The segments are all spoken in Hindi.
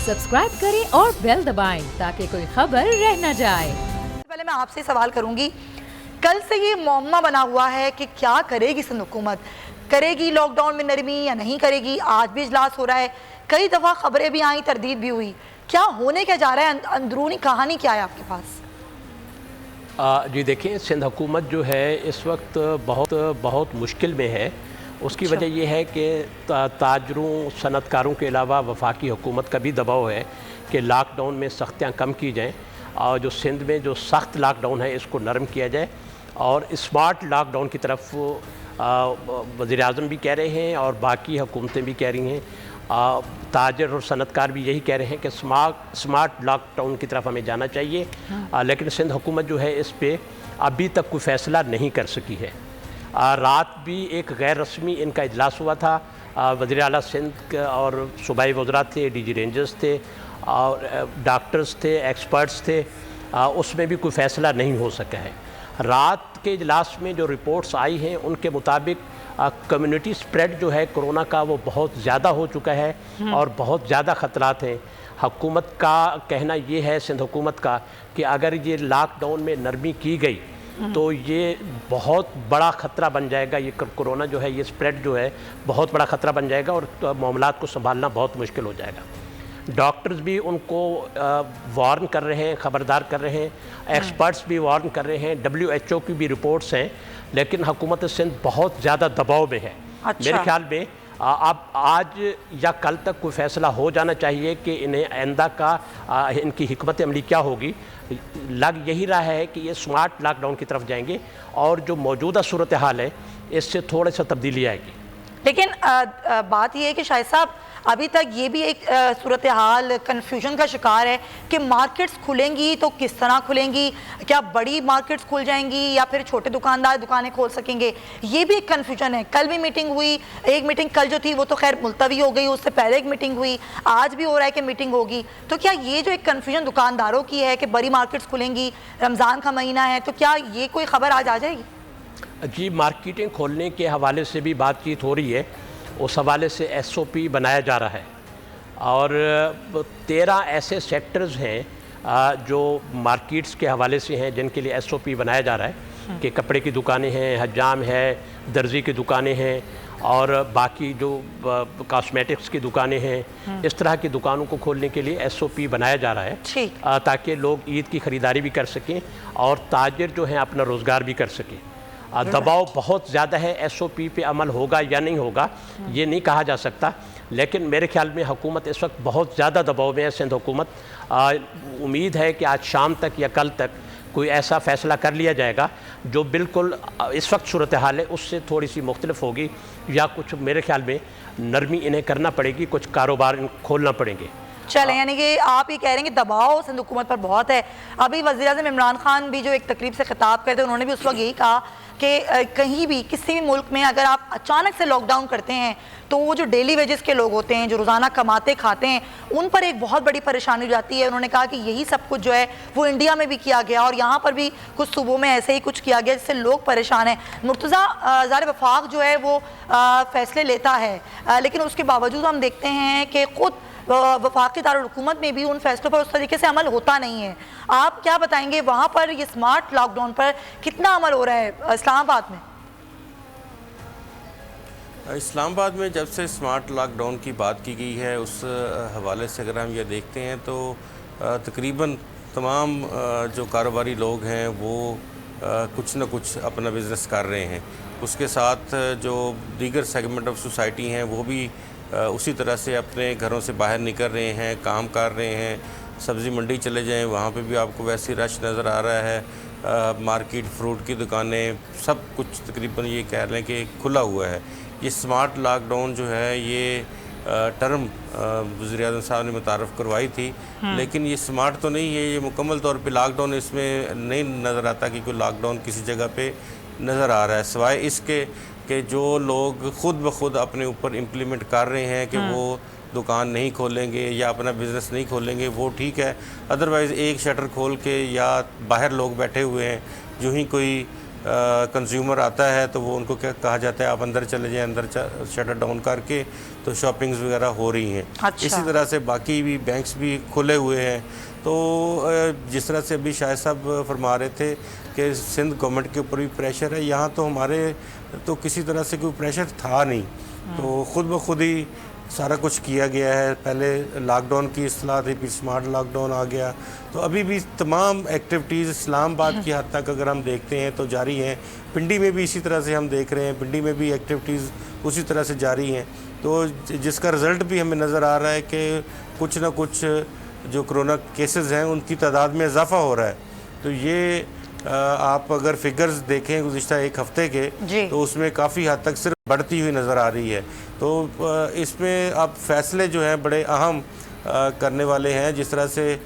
सब्सक्राइब करें और बेल दबाएं ताकि कोई खबर रह न जाए। पहले मैं आपसे सवाल करूंगी, कल से ये मौमा बना हुआ है कि क्या करेगी सिंध हुकूमत, करेगी लॉकडाउन में नरमी या नहीं करेगी। आज भी इजलास हो रहा है, कई दफ़ा खबरें भी आई, तरदीद भी हुई। क्या होने क्या जा रहा है, अंदरूनी कहानी क्या है आपके पास? जी देखिए, सिंध हुकूमत जो है इस वक्त बहुत मुश्किल में है। उसकी वजह यह है कि ताजरों सनतकारों के अलावा वफाकी हुकूमत का भी दबाव है कि लॉकडाउन में सख्तियाँ कम की जाएँ और जो सिंध में जो सख्त लॉकडाउन है इसको नरम किया जाए और स्मार्ट लॉकडाउन की तरफ वज़ीर-ए-आज़म भी कह रहे हैं और बाकी हुकूमतें भी कह रही हैं। ताजर और सनतकार भी यही कह रहे हैं कि स्मार्ट लॉकडाउन की तरफ हमें जाना चाहिए। लेकिन सिंध हुकूमत जो है इस पर अभी तक कोई फ़ैसला नहीं कर सकी है। रात भी एक गैर रस्मी इनका इजलास हुआ था, वज़ीर आला सिंध और सूबाई वज़रा थे, डीजी रेंजर्स थे और डॉक्टर्स थे, एक्सपर्ट्स थे, उसमें भी कोई फ़ैसला नहीं हो सका है। रात के इजलास में जो रिपोर्ट्स आई हैं उनके मुताबिक कम्युनिटी स्प्रेड जो है कोरोना का वो बहुत ज़्यादा हो चुका है और बहुत ज़्यादा ख़तरात हैं। हुकूमत का कहना ये है, सिंध हुकूमत का, कि अगर ये लॉकडाउन में नरमी की गई तो ये बहुत बड़ा ख़तरा बन जाएगा। ये कोरोना जो है ये स्प्रेड जो है बहुत बड़ा ख़तरा बन जाएगा और मामलात को संभालना बहुत मुश्किल हो जाएगा। डॉक्टर्स भी उनको वार्न कर रहे हैं, ख़बरदार कर रहे हैं, एक्सपर्ट्स भी वार्न कर रहे हैं, WHO की भी रिपोर्ट्स हैं, लेकिन हुकूमत सिंध बहुत ज़्यादा दबाव में है। अच्छा। मेरे ख्याल में अब आज या कल तक कोई फ़ैसला हो जाना चाहिए कि इन्हें आइंदा का इनकी हिकमत अमली क्या होगी। लग यही रहा है कि ये स्मार्ट लॉकडाउन की तरफ जाएंगे और जो मौजूदा सूरत हाल है इससे थोड़े सा तब्दीली आएगी। लेकिन बात यह है कि शाहिद साहब, अभी तक ये भी एक सूरत हाल कन्फ्यूजन का शिकार है कि मार्केट्स खुलेंगी तो किस तरह खुलेंगी, क्या बड़ी मार्केट्स खुल जाएंगी या फिर छोटे दुकानदार दुकानें खोल सकेंगे, ये भी एक कन्फ्यूजन है। कल भी मीटिंग हुई, एक मीटिंग कल जो थी वो तो खैर मुलतवी हो गई, उससे पहले एक मीटिंग हुई, आज भी हो रहा है कि मीटिंग होगी। तो क्या ये जो एक कन्फ्यूजन दुकानदारों की है कि बड़ी मार्केट्स खुलेंगी, रमज़ान का महीना है, तो क्या ये कोई खबर आज आ जाएगी? जी, मार्केटें खोलने के हवाले से भी बातचीत हो रही है, उस हवाले से SOP बनाया जा रहा है और 13 ऐसे सेक्टर्स हैं जो मार्केट्स के हवाले से हैं जिनके लिए SOP बनाया जा रहा है कि कपड़े की दुकानें हैं, हजाम है, दर्जी की दुकानें हैं और बाकी जो कॉस्मेटिक्स की दुकानें हैं, इस तरह की दुकानों को खोलने के लिए SOP बनाया जा रहा है ताकि लोग ईद की ख़रीदारी भी कर सकें और ताजिर जो हैं अपना रोज़गार भी कर सकें। दबाव बहुत ज़्यादा है, SOP पे अमल होगा या नहीं होगा ये नहीं कहा जा सकता, लेकिन मेरे ख्याल में हुकूमत इस वक्त बहुत ज़्यादा दबाव में है। सिंध हुकूमत उम्मीद है कि आज शाम तक या कल तक कोई ऐसा फ़ैसला कर लिया जाएगा जो बिल्कुल इस वक्त सूरत हाल है उससे थोड़ी सी मुख्तलिफ होगी या कुछ मेरे ख्याल में नरमी इन्हें करना पड़ेगी, कुछ कारोबार खोलना पड़ेंगे। चलें, यानी कि आप ये कह रहे हैं कि दबाव सिंध हुकूमत पर बहुत है। अभी वज़ीर-ए-आज़म इमरान खान भी जो एक तकरीब से खिताब करते, उन्होंने भी उस वक्त यही कहा कि कहीं भी किसी भी मुल्क में अगर आप अचानक से लॉकडाउन करते हैं तो वो जो डेली वेजेस के लोग होते हैं, जो रोज़ाना कमाते खाते हैं, उन पर एक बहुत बड़ी परेशानी हो जाती है। उन्होंने कहा कि यही सब कुछ जो है वो इंडिया में भी किया गया और यहाँ पर भी कुछ सूबों में ऐसे ही कुछ किया गया जिससे लोग परेशान हैं। मुर्तज़ा ज़ाहिर वफाक जो है वो फ़ैसले लेता है, लेकिन उसके बावजूद हम देखते हैं कि ख़ुद वफाकी दारुल हुकूमत में भी उन फैसलों पर उस तरीके से अमल होता नहीं है। आप क्या बताएंगे, वहाँ पर ये स्मार्ट लॉकडाउन पर कितना अमल हो रहा है इस्लामाबाद में? इस्लामाबाद में जब से स्मार्ट लॉकडाउन की बात की गई है उस हवाले से अगर हम ये देखते हैं तो तकरीबन तमाम जो कारोबारी लोग हैं वो कुछ न कुछ अपना बिज़नेस कर रहे हैं। उसके साथ जो दीगर सेगमेंट ऑफ सोसाइटी हैं वो भी उसी तरह से अपने घरों से बाहर निकल रहे हैं, काम कर रहे हैं। सब्ज़ी मंडी चले जाएं, वहाँ पे भी आपको वैसे रश नज़र आ रहा है। मार्केट, फ्रूट की दुकानें, सब कुछ तकरीबन ये कह रहे हैं कि खुला हुआ है। ये स्मार्ट लॉकडाउन जो है ये टर्म वज़ीर-ए-आज़म साहब ने मुतारफ़ करवाई थी, लेकिन ये स्मार्ट तो नहीं है, ये मुकम्मल तौर पे लॉकडाउन इसमें नहीं नज़र आता कि कोई लॉकडाउन किसी जगह पे नज़र आ रहा है, सिवाय इसके कि जो लोग ख़ुद ब खुद अपने ऊपर इम्प्लीमेंट कर रहे हैं कि वो दुकान नहीं खोलेंगे या अपना बिज़नेस नहीं खोलेंगे, वो ठीक है। अदरवाइज़ एक शटर खोल के या बाहर लोग बैठे हुए हैं, जो ही कोई कंज्यूमर आता है तो वो उनको क्या कहा जाता है, आप अंदर चले जाएं, अंदर शटर डाउन करके तो शॉपिंग्स वगैरह हो रही हैं। अच्छा। इसी तरह से बाकी भी बैंक्स भी खुले हुए हैं। तो जिस तरह से अभी शायद साहब फरमा रहे थे कि सिंध गवर्नमेंट के ऊपर भी प्रेशर है, यहाँ तो हमारे तो किसी तरह से कोई प्रेशर था नहीं, तो ख़ुद ब खुद ही सारा कुछ किया गया है। पहले लॉकडाउन की इस्तेलाह थी, फिर स्मार्ट लॉकडाउन आ गया, तो अभी भी तमाम एक्टिविटीज़ इस्लामाबाद की हद तक अगर हम देखते हैं तो जारी हैं। पिंडी में भी इसी तरह से हम देख रहे हैं, पिंडी में भी एक्टिविटीज़ उसी तरह से जारी हैं। तो जिसका रिज़ल्ट भी हमें नज़र आ रहा है कि कुछ ना कुछ जो कोरोना केसेस हैं उनकी तादाद में इजाफा हो रहा है। तो ये आप अगर फिगर्स देखें गुज़िश्ता एक हफ़्ते के, तो उसमें काफ़ी हद तक सिर्फ बढ़ती हुई नज़र आ रही है। तो इसमें अब फैसले जो हैं बड़े अहम करने वाले हैं। जिस तरह से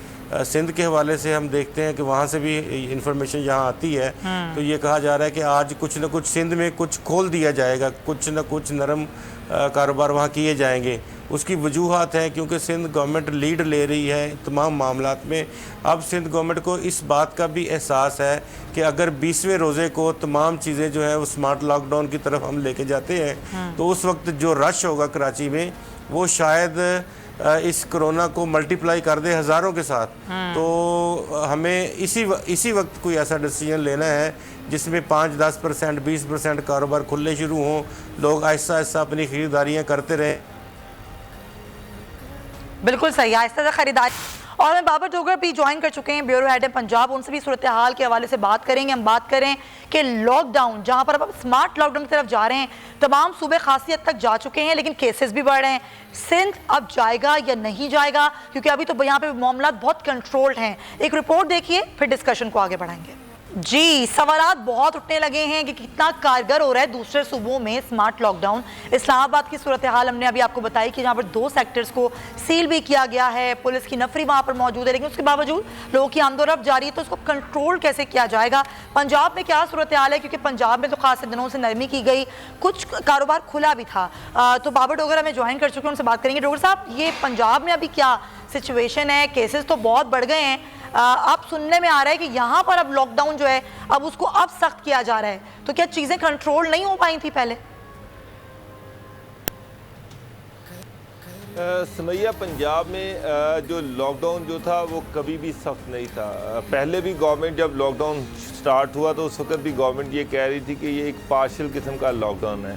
सिंध के हवाले से हम देखते हैं कि वहाँ से भी इंफॉर्मेशन यहाँ आती है, तो ये कहा जा रहा है कि आज कुछ न कुछ सिंध में कुछ खोल दिया जाएगा, कुछ न कुछ नरम कारोबार वहाँ किए जाएंगे। उसकी वजूहत हैं क्योंकि सिंध गवर्नमेंट लीड ले रही है तमाम मामलात में। अब सिंध गवर्नमेंट को इस बात का भी एहसास है कि अगर 20वें रोज़े को तमाम चीज़ें जो हैं वो स्मार्ट लॉकडाउन की तरफ हम लेके जाते हैं, तो उस वक्त जो रश होगा कराची में वो शायद इस कोरोना को मल्टीप्लाई कर दे हज़ारों के साथ। तो हमें इसी वक्त कोई ऐसा डिसीजन लेना है जिसमें 5-10%, 20% कारोबार खुलने शुरू हों, लोग आहिस्ता आहिस्ता अपनी ख़रीदारियाँ करते रहें। बिल्कुल सही, आहिस्ता से खरीदारी। और मैं बाबर डोगर भी ज्वाइन कर चुके हैं, ब्यूरो हेड है पंजाब, उनसे भी सूरत हाल के हवाले से बात करेंगे। हम बात करें कि लॉकडाउन जहां पर अब स्मार्ट लॉकडाउन की तरफ जा रहे हैं, तमाम सूबे खासी हद तक जा चुके हैं, लेकिन केसेस भी बढ़ रहे हैं। सिंध अब जाएगा या नहीं जाएगा, क्योंकि अभी तो यहाँ पे मामला बहुत कंट्रोल्ड हैं। एक रिपोर्ट देखिए, फिर डिस्कशन को आगे बढ़ाएंगे। जी, सवालात बहुत उठने लगे हैं कि कितना कारगर हो रहा है दूसरे सूबों में स्मार्ट लॉकडाउन। इस्लामाबाद की सूरत हाल हमने अभी आपको बताई कि जहाँ पर 2 सेक्टर्स को सील भी किया गया है, पुलिस की नफरी वहाँ पर मौजूद है, लेकिन उसके बावजूद लोगों की आमदोरफ्त जारी है। तो उसको कंट्रोल कैसे किया जाएगा? पंजाब में क्या सूरत हाल है? क्योंकि पंजाब में तो खास दिनों से नरमी की गई, कुछ कारोबार खुला भी था। तो बाबर डोगर हमें ज्वाइन कर चुके हैं, उनसे बात करेंगे। डोगर साहब, ये पंजाब में अभी क्या सिचुएशन है? केसेस तो बहुत बढ़ गए हैं, अब सुनने में आ रहा है कि यहाँ पर अब लॉकडाउन जो है अब उसको अब सख्त किया जा रहा है, तो क्या चीजें कंट्रोल नहीं हो पाई थी पहले? समैया, पंजाब में जो लॉकडाउन जो था वो कभी भी सख्त नहीं था। पहले भी गवर्नमेंट जब लॉकडाउन स्टार्ट हुआ तो उस वक्त भी गवर्नमेंट ये कह रही थी कि ये एक पार्शियल किस्म का लॉकडाउन है।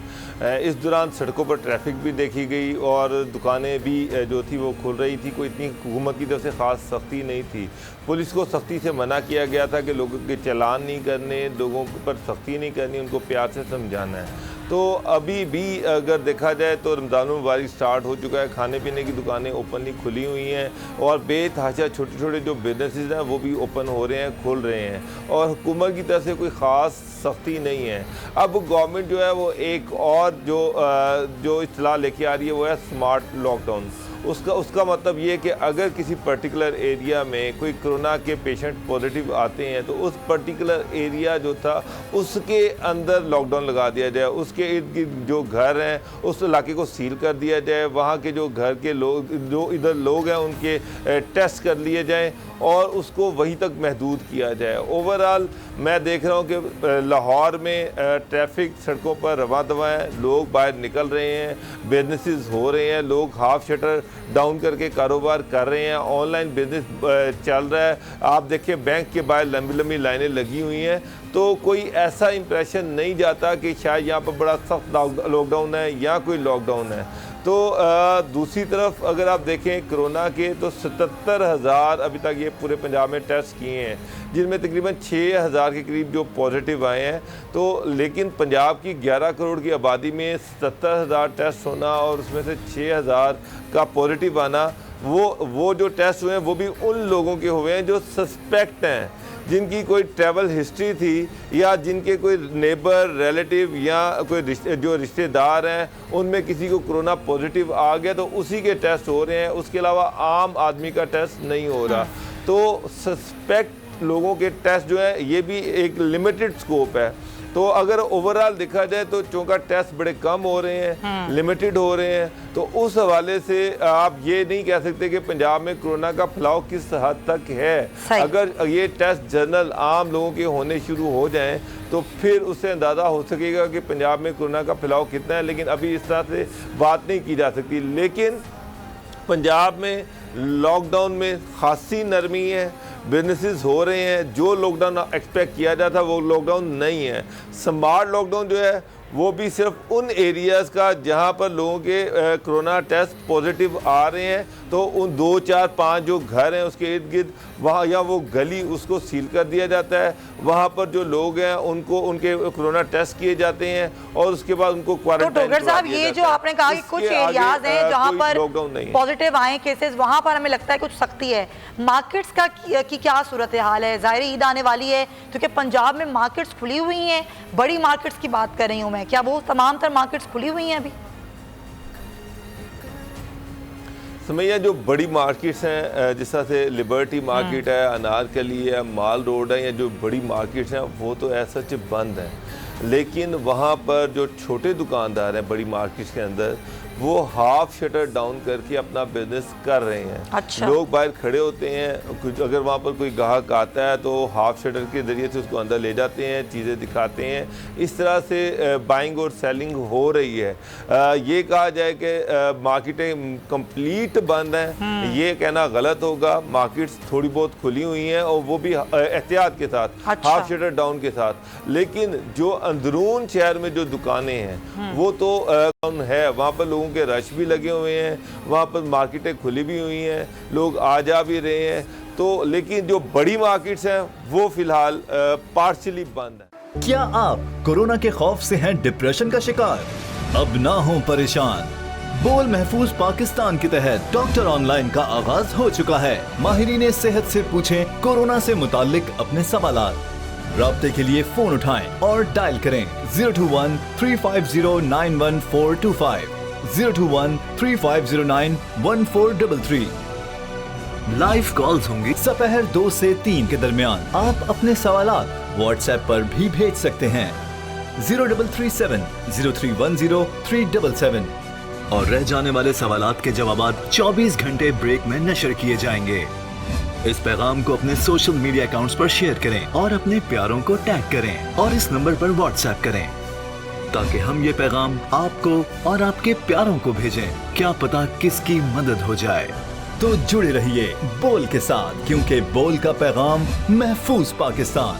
इस दौरान सड़कों पर ट्रैफिक भी देखी गई और दुकानें भी जो थी वो खुल रही थी। कोई इतनी हुकूमत की तरफ से ख़ास सख्ती नहीं थी। पुलिस को सख्ती से मना किया गया था कि लोगों के चालान नहीं करने, लोगों पर सख्ती नहीं करनी, उनको प्यार से समझाना है। तो अभी भी अगर देखा जाए तो रमज़ान मुबारक स्टार्ट हो चुका है, खाने पीने की दुकानें ओपनली खुली हुई हैं और बेतहाशा छोटे छोटे जो बिजनेसेस हैं वो भी ओपन हो रहे हैं, खुल रहे हैं, और हुकूमत की तरफ से कोई ख़ास सख्ती नहीं है। अब गवर्नमेंट जो है वो एक और जो इत्तला लेके आ रही है वो है स्मार्ट लॉकडाउन। उसका मतलब ये कि अगर किसी पर्टिकुलर एरिया में कोई कोरोना के पेशेंट पॉजिटिव आते हैं तो उस पर्टिकुलर एरिया जो था उसके अंदर लॉकडाउन लगा दिया जाए, उसके इर्द गिर्द जो घर हैं उस इलाके को सील कर दिया जाए, वहाँ के जो घर के लोग जो इधर लोग हैं उनके टेस्ट कर लिए जाएं और उसको वहीं तक महदूद किया जाए। ओवरऑल मैं देख रहा हूँ कि लाहौर में ट्रैफिक सड़कों पर रवा दवा है, लोग बाहर निकल रहे हैं, बिजनेसेस हो रहे हैं, लोग हाफ शटर डाउन करके कारोबार कर रहे हैं, ऑनलाइन बिजनेस चल रहा है। आप देखिए बैंक के बाहर लंबी लंबी लाइनें लगी हुई हैं। तो कोई ऐसा इंप्रेशन नहीं जाता कि शायद यहाँ पर बड़ा सख्त लॉकडाउन है या कोई लॉकडाउन है। तो दूसरी तरफ अगर आप देखें कोरोना के तो 77,000 अभी तक ये पूरे पंजाब में टेस्ट किए हैं, जिनमें तकरीबन 6,000 के करीब जो पॉजिटिव आए हैं। तो लेकिन पंजाब की 11 करोड़ की आबादी में 77,000 टेस्ट होना और उसमें से 6,000 का पॉजिटिव आना, वो जो टेस्ट हुए हैं वो भी उन लोगों के हुए हैं जो सस्पेक्ट हैं, जिनकी कोई ट्रैवल हिस्ट्री थी या जिनके कोई नेबर रिलेटिव या कोई जो रिश्तेदार हैं उनमें किसी को कोरोना पॉजिटिव आ गया तो उसी के टेस्ट हो रहे हैं, उसके अलावा आम आदमी का टेस्ट नहीं हो रहा। तो सस्पेक्ट लोगों के टेस्ट जो है ये भी एक लिमिटेड स्कोप है। तो अगर ओवरऑल देखा जाए तो चूंकि टेस्ट बड़े कम हो रहे हैं, लिमिटेड हो रहे हैं, तो उस हवाले से आप ये नहीं कह सकते कि पंजाब में कोरोना का फैलाव किस हद तक है। अगर ये टेस्ट जनरल आम लोगों के होने शुरू हो जाएं तो फिर उससे अंदाज़ा हो सकेगा कि पंजाब में कोरोना का फैलाव कितना है, लेकिन अभी इस तरह से बात नहीं की जा सकती। लेकिन पंजाब में लॉकडाउन में खासी नरमी है, बिजनेसेस हो रहे हैं, जो लॉकडाउन एक्सपेक्ट किया जाता वो लॉकडाउन नहीं है। स्मार्ट लॉकडाउन जो है वो भी सिर्फ उन एरियाज़ का जहां पर लोगों के कोरोना टेस्ट पॉजिटिव आ रहे हैं, तो उन 2, 4, 5 जो घर हैं उसके इर्द गिर्द वहाँ या वो गली उसको सील कर दिया जाता है। वहाँ पर जो लोग हैं उनको उनके कोरोना टेस्ट किए जाते हैं और उसके बाद उनको क्वारंटाइन। तो डॉक्टर साहब, ये जो आपने कहा कि कुछ एरियाज हैं जहाँ पर पॉजिटिव आए केसेस, वहाँ पर हमें लगता है कुछ सख्ती है। मार्केट्स का की क्या सूरत हाल है? ज़ाहिर ईद आने वाली है, क्योंकि पंजाब में मार्केट्स खुली हुई हैं, बड़ी मार्केट्स की बात कर रही हूँ मैं, क्या वो तमाम तर मार्केट्स खुली हुई हैं अभी? समैया, जो बड़ी मार्केट्स हैं जिस तरह से लिबर्टी मार्केट है, अनारकली है, माल रोड है, या जो बड़ी मार्केट्स हैं वो तो ऐसा सच बंद हैं, लेकिन वहाँ पर जो छोटे दुकानदार हैं बड़ी मार्केट्स के अंदर वो हाफ शटर डाउन करके अपना बिजनेस कर रहे हैं। अच्छा। लोग बाहर खड़े होते हैं, कुछ अगर वहाँ पर कोई ग्राहक आता है तो हाफ शटर के ज़रिए से उसको अंदर ले जाते हैं, चीज़ें दिखाते हैं। इस तरह से बाइंग और सेलिंग हो रही है। ये कहा जाए कि मार्केटें कंप्लीट बंद हैं, ये कहना गलत होगा। मार्केट्स थोड़ी बहुत खुली हुई हैं और वो भी एहतियात के साथ। अच्छा। हाफ शटर डाउन के साथ। लेकिन जो अंदरून शहर में जो दुकानें हैं वो तो है, वहाँ पर लोगों के रश भी लगे हुए हैं, वहाँ पर मार्केटें खुली भी हुई हैं, लोग आ जा भी रहे हैं। तो लेकिन जो बड़ी मार्केट्स हैं वो फिलहाल पार्शियली बंद है। क्या आप कोरोना के खौफ से हैं डिप्रेशन का शिकार? अब ना हो परेशान। बोल महफूज पाकिस्तान के तहत डॉक्टर ऑनलाइन का आगाज हो चुका है। माहिरीन सेहत से पूछें कोरोना से मुतालिक अपने सवालात। राब्ते के लिए फोन उठाएं और डायल करें 021-350-91425, 021-3509-1433। लाइव कॉल्स होंगी दोपहर 2 से 3 के दरमियान। आप अपने सवालात व्हाट्सएप पर भी भेज सकते हैं 0337-0310-377 और रह जाने वाले सवालात के जवाबात 24 घंटे ब्रेक में नशर किए जाएंगे। इस पैगाम को अपने सोशल मीडिया अकाउंट्स पर शेयर करें और अपने प्यारों को टैग करें और इस नंबर पर व्हाट्सएप करें ताकि हम ये पैगाम आपको और आपके प्यारों को भेजें। क्या पता किसकी मदद हो जाए। तो जुड़े रहिए बोल के साथ, क्योंकि बोल का पैगाम महफूज पाकिस्तान।